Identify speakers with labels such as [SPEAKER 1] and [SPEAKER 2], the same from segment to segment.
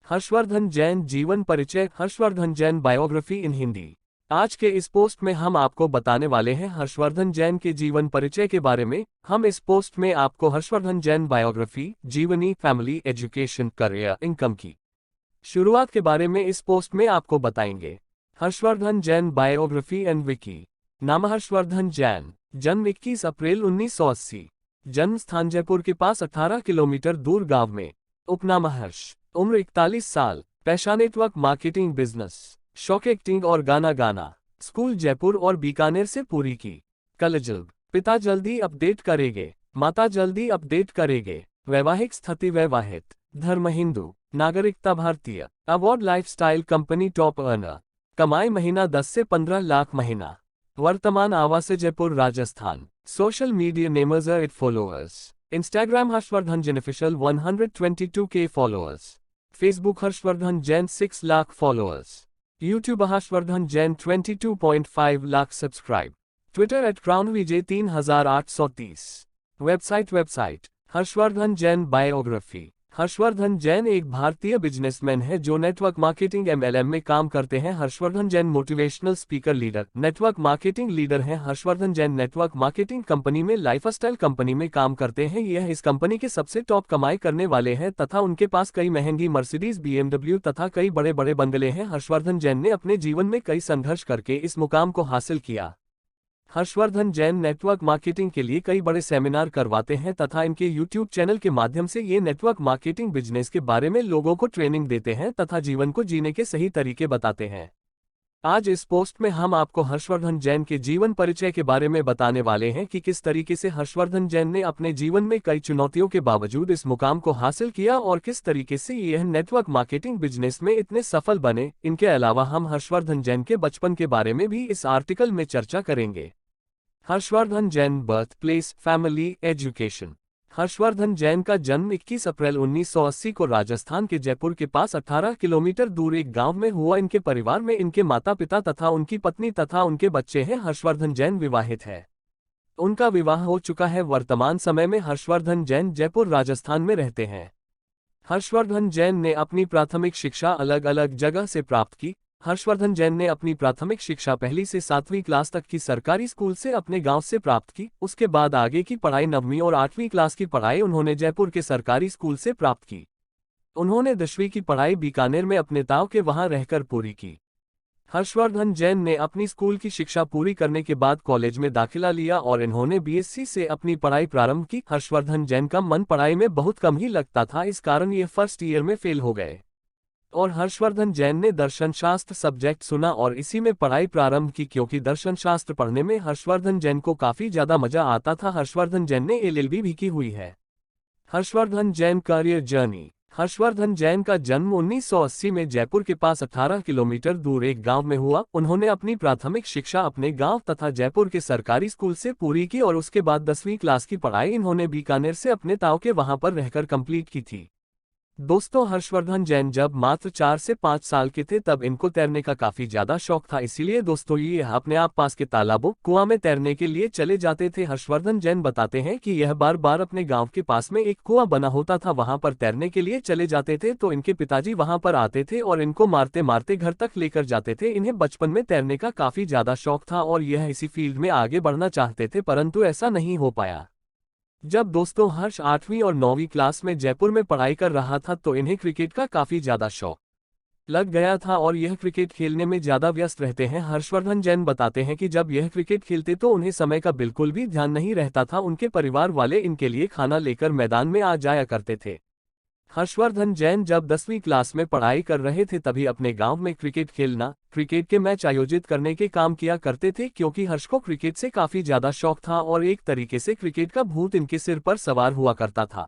[SPEAKER 1] हर्षवर्धन जैन जीवन परिचय। हर्षवर्धन जैन बायोग्राफी इन हिंदी। आज के इस पोस्ट में हम आपको बताने वाले हैं हर्षवर्धन जैन के जीवन परिचय के बारे में। हम इस पोस्ट में आपको हर्षवर्धन जैन बायोग्राफी, जीवनी, फैमिली, एजुकेशन, करियर, इनकम की शुरुआत के बारे में इस पोस्ट में आपको बताएंगे। Harshvardhan Jain biography and Vicky. नाम हर्षवर्धन जैन, जन्म 21 अप्रैल 1980, जन्म स्थान जयपुर के पास 18 किलोमीटर दूर गांव में। उपनाम हर्ष, उम्र 41 साल, पेशा नेटवर्क मार्केटिंग बिजनेस, शौक एक्टिंग और गाना गाना। स्कूल जयपुर और बीकानेर से पूरी की। कलजुग, पिता जल्दी अपडेट करेंगे, माता जल्दी अपडेट करेंगे। वैवाहिक स्थिति वैवाहित, धर्म हिंदू, नागरिकता भारतीय। Award lifestyle company top earner. कमाई महीना 10 से 15 लाख महीना। वर्तमान आवास जयपुर राजस्थान। सोशल मीडिया नेमर्स 8 followers. Instagram Harshvardhan Jain official 122K followers. Facebook Harshvardhan Jain 6 lakh followers. YouTube Harshvardhan Jain 22.5 lakh subscribe. Twitter @crownvj 3830। Website Harshvardhan Jain biography. Harshvardhan Jain एक भारतीय बिजनेसमैन है जो नेटवर्क मार्केटिंग MLM में काम करते हैं। Harshvardhan Jain motivational speaker, leader, network marketing leader हैं। Harshvardhan Jain network marketing company में लाइफस्टाइल कंपनी में काम करते हैं। यह इस कंपनी के सबसे टॉप कमाई करने वाले हैं तथा उनके पास कई महंगी मर्सिडीज, BMW तथा कई बड़े बड़े बंगले हैं। हर्षवर्धन जैन ने अपने जीवन में कई संघर्ष करके इस मुकाम को हासिल किया। हर्षवर्धन जैन नेटवर्क मार्केटिंग के लिए कई बड़े सेमिनार करवाते हैं तथा इनके यूट्यूब चैनल के माध्यम से ये नेटवर्क मार्केटिंग बिजनेस के बारे में लोगों को ट्रेनिंग देते हैं तथा जीवन को जीने के सही तरीके बताते हैं। आज इस पोस्ट में हम आपको हर्षवर्धन जैन के जीवन परिचय के बारे में बताने वाले हैं कि किस तरीके से हर्षवर्धन जैन ने अपने जीवन में कई चुनौतियों के बावजूद इस मुकाम को हासिल किया और किस तरीके से यह नेटवर्क मार्केटिंग बिजनेस में इतने सफल बने। इनके अलावा हम हर्षवर्धन जैन के बचपन के बारे में भी इस आर्टिकल में चर्चा करेंगे। Harshvardhan Jain birth place, family, education. Harshvardhan Jain का जन्म 21 अप्रैल 1980 को राजस्थान के जयपुर के पास 18 किलोमीटर दूर एक गांव में हुआ। इनके परिवार में इनके माता पिता तथा उनकी पत्नी तथा उनके बच्चे हैं। हर्षवर्धन जैन विवाहित है। उनका विवाह हो चुका है। वर्तमान समय में हर्षवर्धन जैन जयपुर राजस्थान में रहते हैं। हर्षवर्धन जैन ने अपनी प्राथमिक शिक्षा अलग अलग जगह से प्राप्त की। हर्षवर्धन जैन ने अपनी प्राथमिक शिक्षा 1वीं से 7वीं क्लास तक की सरकारी स्कूल से अपने गांव से प्राप्त की। उसके बाद आगे की पढ़ाई 9वीं और 8वीं क्लास की पढ़ाई उन्होंने जयपुर के सरकारी स्कूल से प्राप्त की। उन्होंने 10वीं की पढ़ाई बीकानेर में अपने ताऊ के वहां रहकर पूरी की। हर्षवर्धन जैन ने अपनी स्कूल की शिक्षा पूरी करने के बाद कॉलेज में दाखिला लिया और इन्होंने BSc से अपनी पढ़ाई प्रारंभ की। हर्षवर्धन जैन का मन पढ़ाई में बहुत कम ही लगता था, इस कारण ये फर्स्ट ईयर में फेल हो गए और हर्षवर्धन जैन ने दर्शन शास्त्र सब्जेक्ट चुना और इसी में पढ़ाई प्रारंभ की क्योंकि दर्शन शास्त्र पढ़ने में हर्षवर्धन जैन को काफी ज्यादा मजा आता था। हर्षवर्धन जैन ने LLB भी की हुई है। Harshvardhan Jain career journey. हर्षवर्धन जैन का जन्म 1980 में जयपुर के पास 18 किलोमीटर दूर एक गांव में हुआ। उन्होंने अपनी प्राथमिक शिक्षा अपने गांव तथा जयपुर के सरकारी स्कूल से पूरी की और उसके बाद 10वीं क्लास की पढ़ाई इन्होंने बीकानेर से अपने ताऊ के वहां पर रहकर कंप्लीट की थी। दोस्तों, हर्षवर्धन जैन जब मात्र 4 से 5 साल के थे तब इनको तैरने का काफी ज्यादा शौक था। इसीलिए दोस्तों ये अपने आप पास के तालाबों, कुआं में तैरने के लिए चले जाते थे। हर्षवर्धन जैन बताते हैं कि यह बार बार अपने गांव के पास में एक कुआं बना होता था, वहां पर तैरने के लिए चले जाते थे तो इनके पिताजी वहां पर आते थे और इनको मारते मारते घर तक लेकर जाते थे। इन्हें बचपन में तैरने का काफी ज्यादा शौक था और यह इसी फील्ड में आगे बढ़ना चाहते थे, परंतु ऐसा नहीं हो पाया। जब दोस्तों हर्ष 8वीं और 9वीं क्लास में जयपुर में पढ़ाई कर रहा था तो इन्हें क्रिकेट का काफी ज्यादा शौक लग गया था और यह क्रिकेट खेलने में ज्यादा व्यस्त रहते हैं। हर्षवर्धन जैन बताते हैं कि जब यह क्रिकेट खेलते तो उन्हें समय का बिल्कुल भी ध्यान नहीं रहता था। उनके परिवार वाले इनके लिए खाना लेकर मैदान में आ जाया करते थे। हर्षवर्धन जैन जब 10वीं क्लास में पढ़ाई कर रहे थे तभी अपने गांव में क्रिकेट खेलना, क्रिकेट के मैच आयोजित करने के काम किया करते थे क्योंकि हर्ष को क्रिकेट से काफी ज्यादा शौक था और एक तरीके से क्रिकेट का भूत इनके सिर पर सवार हुआ करता था।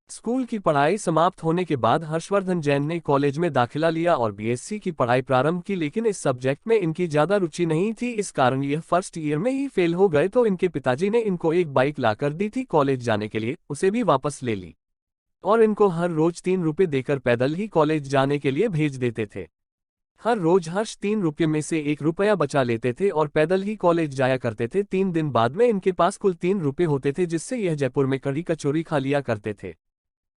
[SPEAKER 1] स्कूल की पढ़ाई समाप्त होने के बाद हर्षवर्धन जैन ने कॉलेज में दाखिला लिया और BSc की पढ़ाई प्रारंभ की, लेकिन इस सब्जेक्ट में इनकी ज्यादा रुचि नहीं थी, इस कारण यह फर्स्ट ईयर में ही फेल हो गए। तो इनके पिताजी ने इनको एक बाइक लाकर दी थी कॉलेज जाने के लिए, उसे भी वापस ले ली और इनको हर रोज 3 रुपये देकर पैदल ही कॉलेज जाने के लिए भेज देते थे। हर रोज हर्ष 3 रुपये में से 1 रुपया बचा लेते थे और पैदल ही कॉलेज जाया करते थे। 3 दिन बाद में इनके पास कुल 3 रुपये होते थे जिससे यह जयपुर में कढ़ी कचौरी खा लिया करते थे।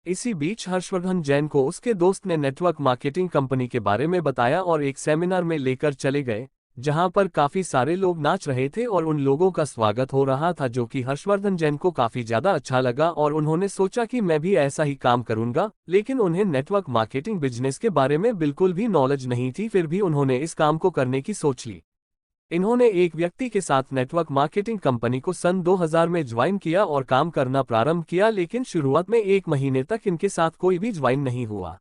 [SPEAKER 1] इसी बीच हर्षवर्धन जैन को उसके दोस्त ने नेटवर्क मार्केटिंग कंपनी के बारे में बताया और एक सेमिनार में लेकर चले गए, जहां पर काफी सारे लोग नाच रहे थे और उन लोगों का स्वागत हो रहा था, जो कि हर्षवर्धन जैन को काफी ज्यादा अच्छा लगा और उन्होंने सोचा कि मैं भी ऐसा ही काम करूंगा। लेकिन उन्हें नेटवर्क मार्केटिंग बिजनेस के बारे में बिल्कुल भी नॉलेज नहीं थी, फिर भी उन्होंने इस काम को करने की सोच ली। इन्होंने एक व्यक्ति के साथ नेटवर्क मार्केटिंग कंपनी को सन 2000 में ज्वाइन किया और काम करना प्रारंभ किया, लेकिन शुरुआत में 1 महीने तक इनके साथ कोई भी ज्वाइन नहीं हुआ,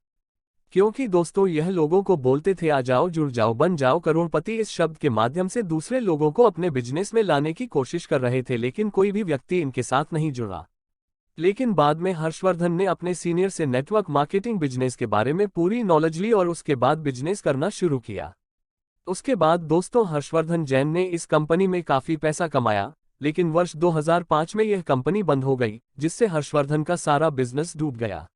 [SPEAKER 1] क्योंकि दोस्तों यह लोगों को बोलते थे आ जाओ, जुड़ जाओ, बन जाओ करोड़पति। इस शब्द के माध्यम से दूसरे लोगों को अपने बिजनेस में लाने की कोशिश कर रहे थे, लेकिन कोई भी व्यक्ति इनके साथ नहीं जुड़ा। लेकिन बाद में हर्षवर्धन ने अपने सीनियर से नेटवर्क मार्केटिंग बिजनेस के बारे में पूरी नॉलेज ली और उसके बाद बिजनेस करना शुरू किया। उसके बाद दोस्तों हर्षवर्धन जैन ने इस कंपनी में काफी पैसा कमाया, लेकिन वर्ष 2005 में यह कंपनी बंद हो गई, जिससे हर्षवर्धन का सारा बिजनेस डूब गया।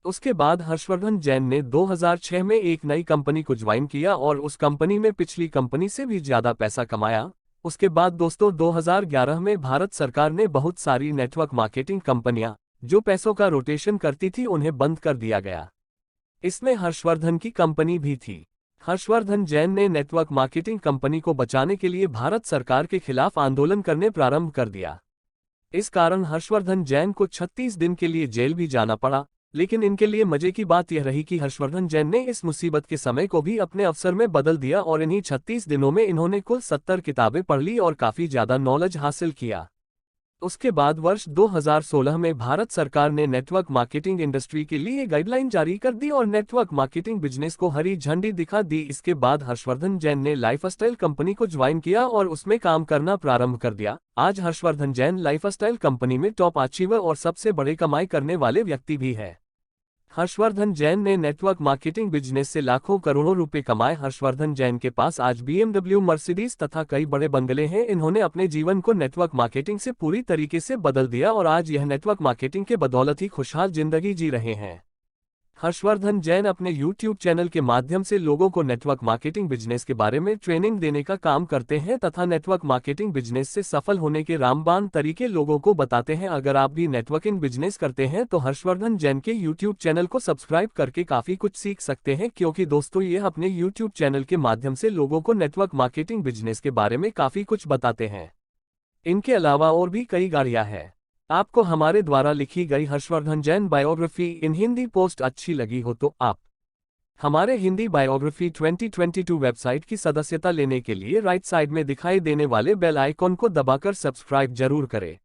[SPEAKER 1] उसके बाद हर्षवर्धन जैन ने 2006 में एक नई कंपनी को ज्वाइन किया और उस कंपनी में पिछली कंपनी से भी ज्यादा पैसा कमाया। उसके बाद दोस्तों 2011 में भारत सरकार ने बहुत सारी नेटवर्क मार्केटिंग कंपनियां जो पैसों का रोटेशन करती थी उन्हें बंद कर दिया गया। इसमें हर्षवर्धन की कंपनी भी थी। हर्षवर्धन जैन ने नेटवर्क मार्केटिंग कंपनी को बचाने के लिए भारत सरकार के खिलाफ आंदोलन करने प्रारंभ कर दिया। इस कारण हर्षवर्धन जैन को 36 दिन के लिए जेल भी जाना पड़ा। लेकिन इनके लिए मजे की बात यह रही कि हर्षवर्धन जैन ने इस मुसीबत के समय को भी अपने अवसर में बदल दिया और इन्हीं 36 दिनों में इन्होंने कुल 70 किताबें पढ़ ली और काफी ज्यादा नॉलेज हासिल किया। उसके बाद वर्ष 2016 में भारत सरकार ने नेटवर्क मार्केटिंग इंडस्ट्री के लिए गाइडलाइन जारी कर दी और नेटवर्क मार्केटिंग बिजनेस को हरी झंडी दिखा दी। इसके बाद हर्षवर्धन जैन ने लाइफस्टाइल कंपनी को ज्वाइन किया और उसमें काम करना प्रारंभ कर दिया। आज हर्षवर्धन जैन लाइफस्टाइल कंपनी में टॉप अचीवर और सबसे बड़े कमाई करने वाले व्यक्ति भी है। हर्षवर्धन जैन ने नेटवर्क मार्केटिंग बिजनेस से लाखों करोड़ों रुपए कमाए। हर्षवर्धन जैन के पास आज BMW, मर्सिडीज तथा कई बड़े बंगले हैं। इन्होंने अपने जीवन को नेटवर्क मार्केटिंग से पूरी तरीके से बदल दिया और आज यह नेटवर्क मार्केटिंग के बदौलत ही खुशहाल जिंदगी जी रहे हैं। हर्षवर्धन जैन अपने YouTube चैनल के माध्यम से लोगों को नेटवर्क मार्केटिंग बिजनेस के बारे में ट्रेनिंग देने का काम करते हैं तथा नेटवर्क मार्केटिंग बिजनेस से सफल होने के रामबाण तरीके लोगों को बताते हैं। अगर आप भी नेटवर्किंग बिजनेस करते हैं तो हर्षवर्धन जैन के YouTube चैनल को सब्सक्राइब करके काफी कुछ सीख सकते हैं, क्योंकि दोस्तों ये अपने YouTube चैनल के माध्यम से लोगों को नेटवर्क मार्केटिंग बिजनेस के बारे में काफी कुछ बताते हैं। इनके अलावा और भी कई गाड़ियां हैं। आपको हमारे द्वारा लिखी गई हर्षवर्धन जैन बायोग्राफी इन हिंदी पोस्ट अच्छी लगी हो तो आप हमारे हिंदी बायोग्राफी 2022 वेबसाइट की सदस्यता लेने के लिए राइट साइड में दिखाई देने वाले बेल आइकॉन को दबाकर सब्सक्राइब जरूर करें।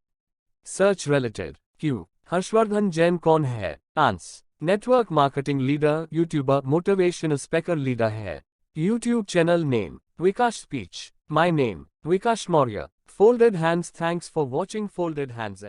[SPEAKER 1] सर्च रिलेटेड क्यों हर्षवर्धन जैन कौन है? Answer network marketing leader, YouTuber, motivational speaker leader है। YouTube channel name Vikas speech. My name Vikas Maurya. Folded hands. Thanks for watching Folded Hands.